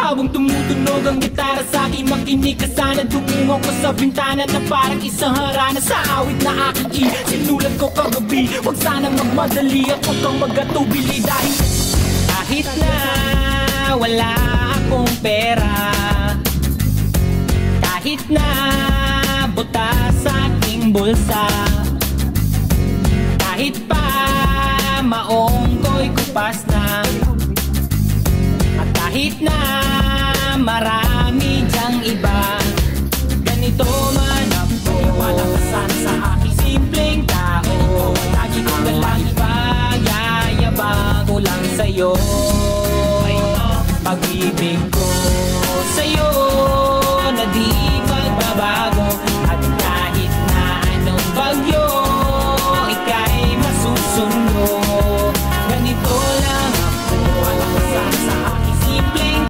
Habang tumutunog ang gitara sa akin, makinig ka sana. Tumungo ko sa bintana na parang isang harana. Sa awit na aking sinulat ko kagabi, huwag sanang magmadali at huwag kang magatubili. Dahil kahit na wala akong pera, kahit na butas sa aking bulsa, kahit pa maong ko'y kupas na, at kahit na marami dyang iba, ganito man ako. Wala ka sana sa aking simpleng tao. Lagi ko na lang ipag-yayabang ko lang sa'yo. Pag-ibig ko sa'yo